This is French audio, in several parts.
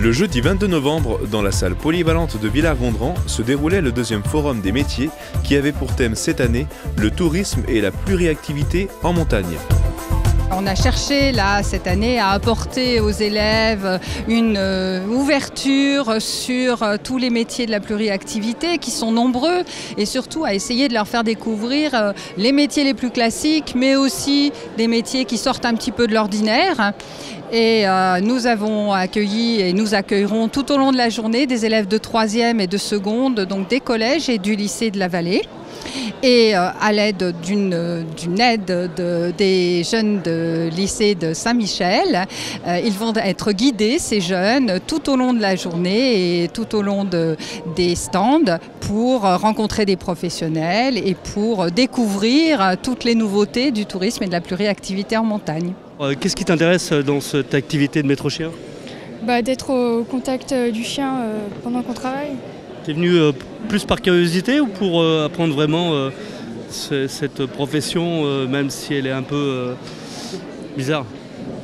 Le jeudi 22 novembre, dans la salle polyvalente de Villars-Gondran, se déroulait le deuxième forum des métiers qui avait pour thème cette année le tourisme et la pluriactivité en montagne. On a cherché là cette année à apporter aux élèves une ouverture sur tous les métiers de la pluriactivité qui sont nombreux et surtout à essayer de leur faire découvrir les métiers les plus classiques mais aussi des métiers qui sortent un petit peu de l'ordinaire. Et nous avons accueilli et nous accueillerons tout au long de la journée des élèves de 3e et de seconde, donc des collèges et du lycée de la Vallée. Et à l'aide d'une aide des jeunes de lycée de Saint-Michel, ils vont être guidés, ces jeunes, tout au long de la journée et tout au long des stands pour rencontrer des professionnels et pour découvrir toutes les nouveautés du tourisme et de la pluriactivité en montagne. Qu'est-ce qui t'intéresse dans cette activité de maître chien ? D'être au contact du chien pendant qu'on travaille. T'es venu plus par curiosité ou pour apprendre vraiment cette profession, même si elle est un peu bizarre ?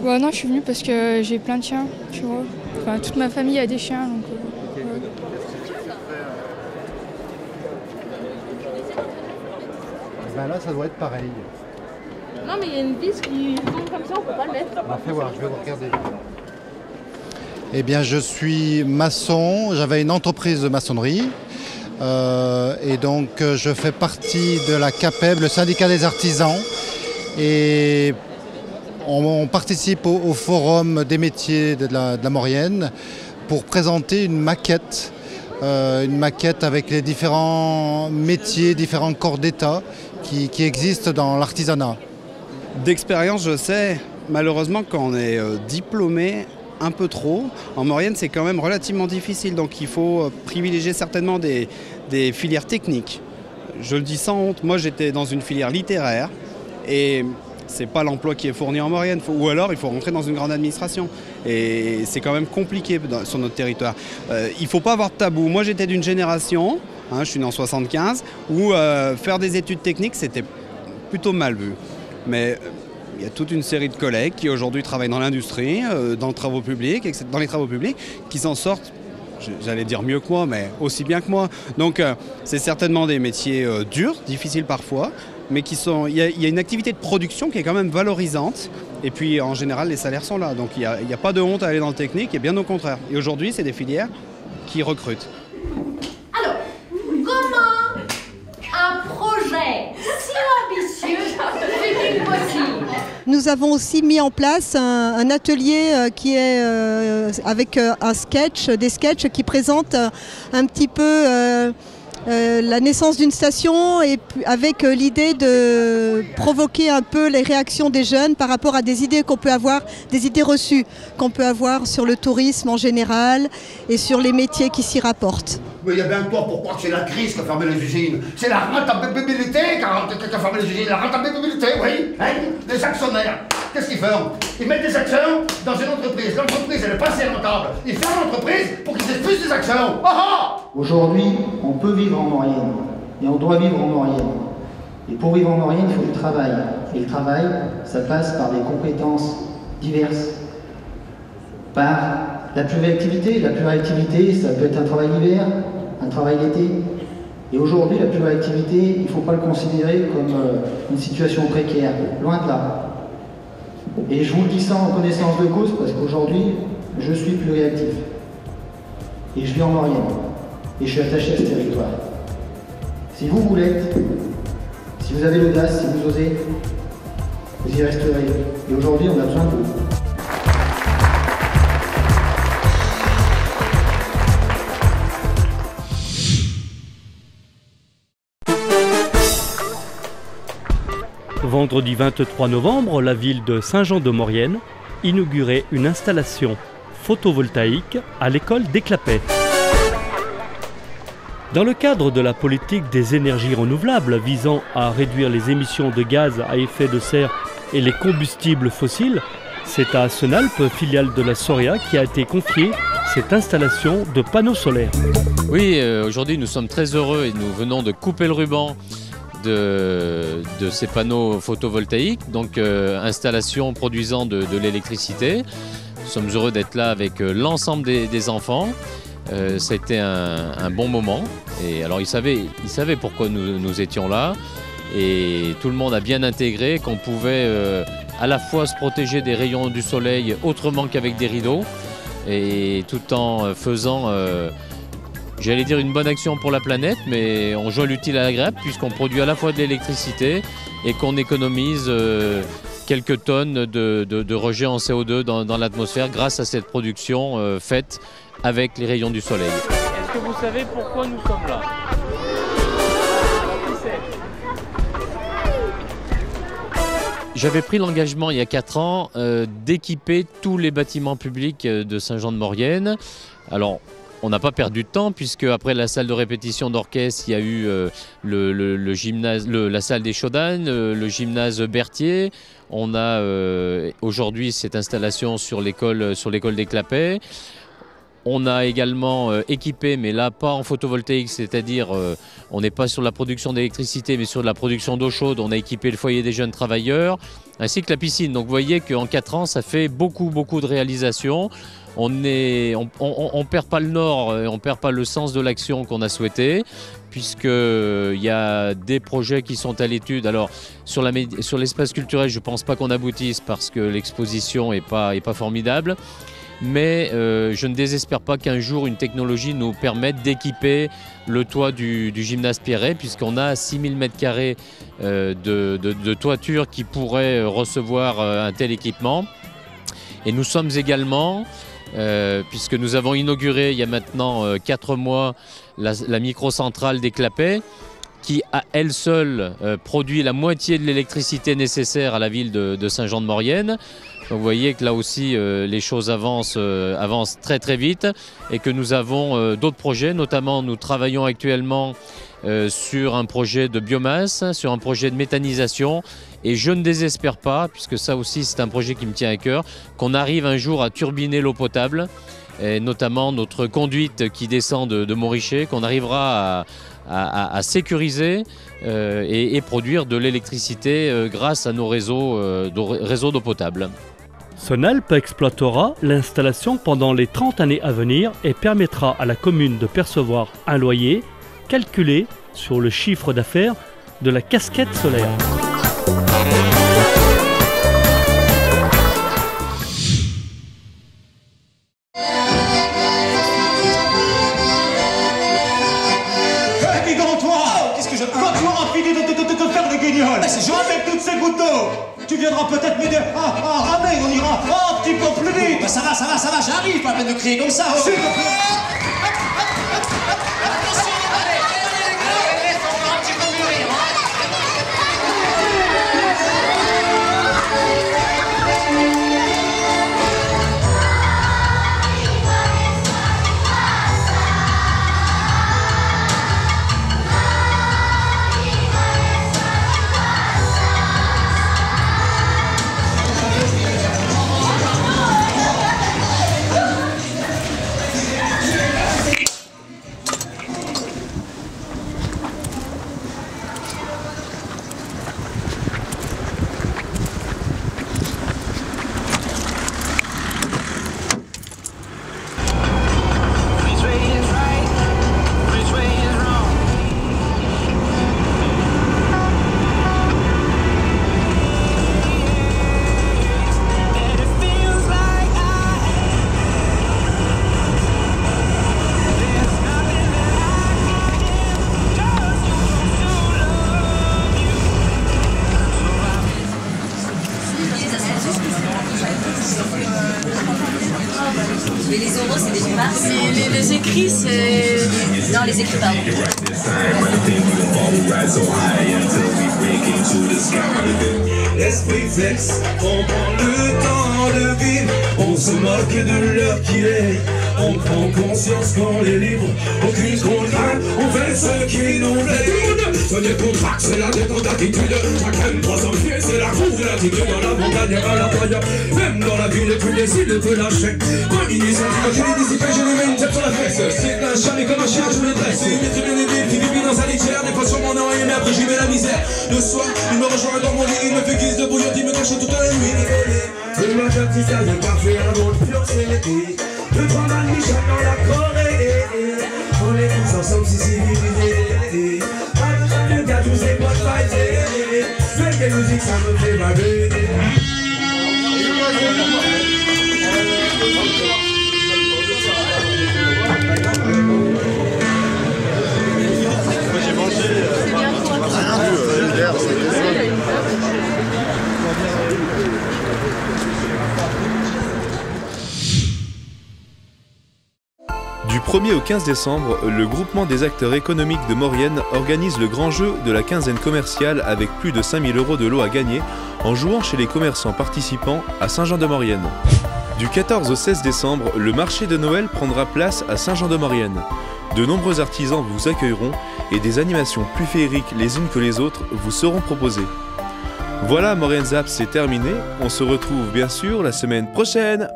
Non, je suis venue parce que j'ai plein de chiens, tu vois. Enfin, toute ma famille a des chiens, donc... Là, ça doit être pareil. Non, mais il y a une vis qui tombe comme ça, on peut pas le mettre. Fais voir, je vais vous regarder. Eh bien, je suis maçon, j'avais une entreprise de maçonnerie et donc je fais partie de la CAPEB, le syndicat des artisans, et on participe au forum des métiers de la Maurienne pour présenter une maquette avec les différents métiers, différents corps d'État qui existent dans l'artisanat. D'expérience, je sais, malheureusement, quand on est diplômé, un peu trop. En Maurienne, c'est quand même relativement difficile, donc il faut privilégier certainement des filières techniques. Je le dis sans honte, moi j'étais dans une filière littéraire et c'est pas l'emploi qui est fourni en Maurienne, ou alors il faut rentrer dans une grande administration et c'est quand même compliqué sur notre territoire. Il faut pas avoir de tabou. Moi j'étais d'une génération, je suis né en 75, où faire des études techniques c'était plutôt mal vu. Mais il y a toute une série de collègues qui aujourd'hui travaillent dans l'industrie, dans les travaux publics, qui s'en sortent, j'allais dire mieux que moi, mais aussi bien que moi. Donc c'est certainement des métiers durs, difficiles parfois, mais il y a une activité de production qui est quand même valorisante. Et puis en général, les salaires sont là. Donc il n'y a pas de honte à aller dans le technique, et bien au contraire. Et aujourd'hui, c'est des filières qui recrutent. Alors, comment un projet si ambitieux fait-il possible ? Nous avons aussi mis en place un atelier qui est avec des sketchs qui présentent un petit peu la naissance d'une station et avec l'idée de provoquer un peu les réactions des jeunes par rapport à des idées qu'on peut avoir, des idées reçues qu'on peut avoir sur le tourisme en général et sur les métiers qui s'y rapportent. Mais il y a bien toi pour croire que c'est la crise qui a fermé les usines. C'est la rentabilité qui a fermé les usines. La rentabilité, oui. Hein, les actionnaires, qu'est-ce qu'ils font? Ils mettent des actions dans une entreprise. L'entreprise, elle est pas assez rentable. Ils ferment l'entreprise pour qu'ils aient plus des actions. Aujourd'hui, on peut vivre en Maurienne. Et on doit vivre en Maurienne. Et pour vivre en Maurienne, il faut du travail. Et le travail, ça passe par des compétences diverses. Par la pluriactivité. La pluriactivité, ça peut être un travail l'hiver, un travail l'été. Et aujourd'hui, la pluriactivité, il ne faut pas le considérer comme une situation précaire, loin de là. Et je vous le dis ça en connaissance de cause, parce qu'aujourd'hui, je suis pluriactif. Et je vis en Maurienne. Et je suis attaché à ce territoire. Si vous voulez, si vous avez l'audace, si vous osez, vous y resterez. Et aujourd'hui, on a besoin de vous. Vendredi 23 novembre, la ville de Saint-Jean-de-Maurienne inaugurait une installation photovoltaïque à l'école d'Éclapet. Dans le cadre de la politique des énergies renouvelables visant à réduire les émissions de gaz à effet de serre et les combustibles fossiles, c'est à Senalp, filiale de la Soria, qui a été confiée cette installation de panneaux solaires. Oui, aujourd'hui nous sommes très heureux et nous venons de couper le ruban de ces panneaux photovoltaïques, donc installation produisant de l'électricité Nous sommes heureux d'être là avec l'ensemble des enfants. C'était un bon moment. Et alors ils savaient pourquoi nous étions là. Et tout le monde a bien intégré qu'on pouvait à la fois se protéger des rayons du soleil autrement qu'avec des rideaux. Et tout en faisant, j'allais dire une bonne action pour la planète, mais on joint l'utile à l'agréable puisqu'on produit à la fois de l'électricité et qu'on économise quelques tonnes de rejet en CO2 dans l'atmosphère grâce à cette production faite avec les rayons du soleil. Est-ce que vous savez pourquoi nous sommes là? J'avais pris l'engagement il y a 4 ans d'équiper tous les bâtiments publics de Saint-Jean-de-Maurienne. Alors, on n'a pas perdu de temps puisque après la salle de répétition d'orchestre, il y a eu le gymnase, la salle des Chaudanes, le gymnase Berthier. On a aujourd'hui cette installation sur l'école des Clapets. On a également équipé, mais là pas en photovoltaïque, c'est-à-dire on n'est pas sur la production d'électricité, mais sur la production d'eau chaude. On a équipé le foyer des jeunes travailleurs, ainsi que la piscine. Donc vous voyez qu'en 4 ans, ça fait beaucoup de réalisations. On perd pas le nord, on perd pas le sens de l'action qu'on a souhaité, puisqu'il y a des projets qui sont à l'étude. Alors sur l'espace culturel, je ne pense pas qu'on aboutisse parce que l'exposition n'est pas formidable. Mais je ne désespère pas qu'un jour une technologie nous permette d'équiper le toit du gymnase Pierret, puisqu'on a 6000 m² de toiture qui pourrait recevoir un tel équipement. Et nous sommes également, puisque nous avons inauguré il y a maintenant 4 mois la microcentrale des Clapets, qui à elle seule produit la moitié de l'électricité nécessaire à la ville de Saint-Jean-de-Maurienne. Donc vous voyez que là aussi les choses avancent très vite et que nous avons d'autres projets. Notamment nous travaillons actuellement sur un projet de biomasse, sur un projet de méthanisation, et je ne désespère pas, puisque ça aussi c'est un projet qui me tient à cœur, qu'on arrive un jour à turbiner l'eau potable, et notamment notre conduite qui descend de Montrichet, qu'on arrivera à sécuriser et produire de l'électricité grâce à nos réseaux d'eau potable. Sonalp exploitera l'installation pendant les 30 années à venir et permettra à la commune de percevoir un loyer calculé sur le chiffre d'affaires de la casquette solaire. C'est Jean avec toutes ces gouttes d'eau. Tu viendras peut-être m'aider à ramer, on ira un petit peu plus vite. Bah ça va, j'arrive, pas la peine de crier comme ça. S'il te plaît. Attention, allez, laisse encore un petit peu mûrir. Mais les oraux, c'est des masses. Les écrits, c'est... Non, les écrits, pardon. L'esprit flex, on prend le temps de vivre, on se moque de l'heure qu'il est, on prend conscience qu'on les livre. Aucune contrainte, on fait ce qui nous plaît. Tout le monde, ce n'est qu'on traque, c'est la détente d'attitude. Chacun 300 pieds, c'est la cour de l'attitude. Dans la montagne et à la playa, même dans la ville, tu décides de te lâcher. Quand il dit ça, quand je les dissipé, je lui mets une tête sur la fesse. C'est un chat, mais comme un chien, je me dresse. Il est très bien aidé, qui vit dans sa litière. Des fois sur mon oreille, mais après j'y mets la misère. Le soir, il me rejoint dans mon lit, il me fait guise de bouillotte, il me cache toute la nuit. Le matin, petit stade de café, un autre pioncé. Le trois mal Michel dans la Corée. On est tous ensemble, si civilisés. Le gars, tous ces potes fightés. Même des musiques, ça me fait baver. Du 1er au 15 décembre, le groupement des acteurs économiques de Maurienne organise le grand jeu de la quinzaine commerciale avec plus de 5 000 € de lots à gagner en jouant chez les commerçants participants à Saint-Jean-de-Maurienne. Du 14 au 16 décembre, le marché de Noël prendra place à Saint-Jean-de-Maurienne. De nombreux artisans vous accueilleront et des animations plus féeriques les unes que les autres vous seront proposées. Voilà, Maurienne Zap, c'est terminé. On se retrouve bien sûr la semaine prochaine.